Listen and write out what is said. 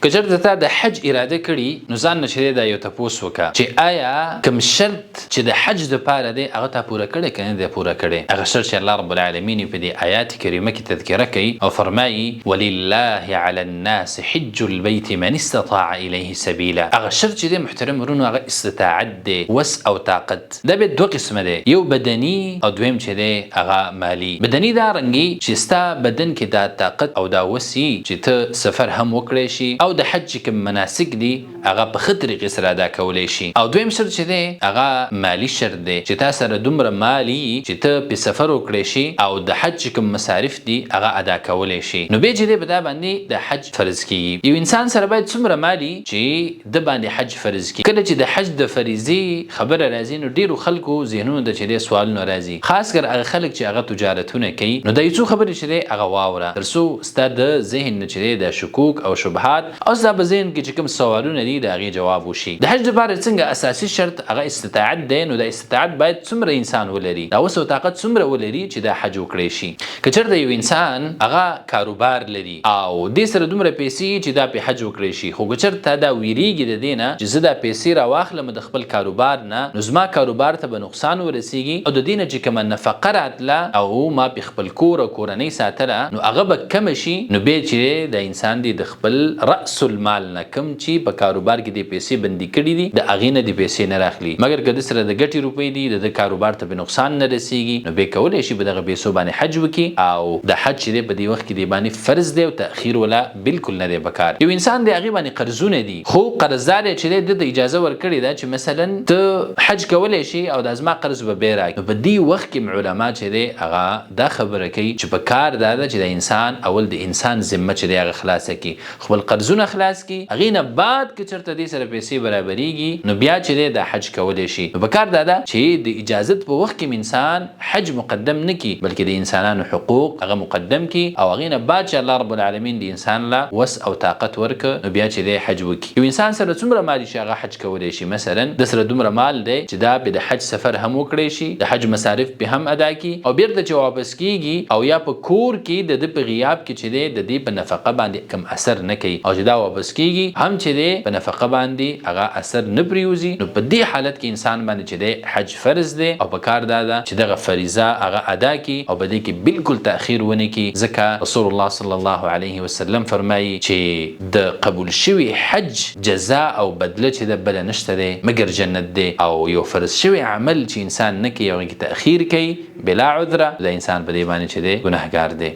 که چېرته تا د حج اراده کړي نو ځان نه چې دا یو تپوس وکړه چې آیا کوم شرط چې د حج دپاره دی هغه تا پوره کړی که نه دی پوره کړی. هغه شرط چې الله رب العالمین په دې آیات کریمه کې تذکره کوي او فرمایي ولله علی الناس حج البیت من استطاع الیه سبیلا. هغه شرط چې دی محترم ورونو هغه استطاعت دی، وس او طاقت. دا به دوه قسمه دی، یو بدني او دویم چې دی هغه مالی. بدني دا رنګي چې ستا بدن کې دا طاقت او دا وسي چې ته سفر هم وکړی شي او د حج کوم مناسک دي هغه په ښه طریقې سره ادا کولی شي. او دویم شرط چې دی هغه مالی شرط دی چې تا سره دومره مالی چې ته په سفر وکړی شي او د حج کوم مصارف دي هغه ادا کولی شي. نو بیا چې دی په دا باندې د حج فرض کیږي. یو انسان سره باید څومره مالی چې د باندې حج فرض کړي. کله چې د حج د فریضې خبره راځي نو ډیرو خلکو ذهنونو ته چې دی سوالونه راځي، خاص کر هغه خلک چې هغه تجارتونه کوي. نو دا یو څو خبرې چې دی هغه واوره تر څو ستا د ذهن نه چې دی د شکوک او شبهات او ستا په ذهن کې چې کوم سوالونه دي د هغې جواب وشي. د حج لپاره څنګه اساسي شرط هغه استطاعت دی. نو د استطاعت باید څومره انسان ولري، دا وس او طاقت څومره ولري چې دا حج وکړی شي. که چېرته یو انسان هغه کاروبار لري او دې سره دومره پیسې چې دا په حج وکړی شي، خو که چېرته دا ویریږي د دې نه چې زه دا پیسې راواخلم د خپل کاروبار نه نو زما کاروبار ته به نقصان ورسیږي او د دې نه چې کومه نفقه راتله او ما په خپل کور او کورنۍ ساتله نو هغه به کمه شي. نو بیا چې د انسان دی د خپل رأس المال نه کم چې په کاروبار کې د پیسې بندي کړي دي د هغې نه د پیسې نه راخلي، مګر که د سره د ګټې روپۍ دي د کاروبار ته به نقصان نه رسیږي نو بیا کولی شي په دغه پیسو باندې حج وکړي. او د حج چې دی په دې وخت کې دی باندې فرض دی او تأخیر ولا بالکل نه دی پکار. یو انسان دی هغې باندې قرضونه دي خو قرضدار یې چې دی د اجازه ورکړې ده چې مثلا ته حج کولی شي او دا زما قرض به بیا راکړي. نو په دې وخت کې علما چې دی هغه دا خبره کوي چې په کار دا ده چې د انسان اول د انسان ذمه چې دی هغه خلاصه کړي، خپل قرضونه خلاص کړي، هغې نه بعد که چېرته دې سره پیسې برابرېږي نو بیا چې دی دا حج کولی شي. نو په کار دا ده چې د اجازت په وخت کې انسان حج مقدم نه کړي بلکې د انسانانو حقوق هغه مقدم کړي او هغې نه بعد چې الله رب العالمین د انسان له وس او طاقت ورکړه نو بیا چې دی حج وکړي. یو انسان سره څومره مال چې هغه حج کولی شي، مثلا د سره دومره مال دی چې دا به د حج سفر هم وکړی شي، د حج مصارف به هم ادا کړي او بیرته چې واپس کیږي او یا په کور کې د په غیاب کې چې دی د دې په نفقه باندې کم اثر نه کوي او چې دا واپس کیږي هم چې دی په نفقه باندې هغه اثر نه پریوزي. نو په دې حالت کې انسان باندې چې دی حج فرض دی او په کار دا ده چې دغه فریضه هغه ادا کړي او په دې کې بالکل تأخیر ونه کړي. ځکه رسول الله صلی الله علیه وسلم فرمایي چې د قبول شوي حج جزاء او بدله چې د بله نشته دی مګر جنت دی. او یو فرض شوی عمل چې انسان نه کوي او هغې کې تأخیر کوي بلا عذره د انسان په دې باندې چې دی ګنهګار دی.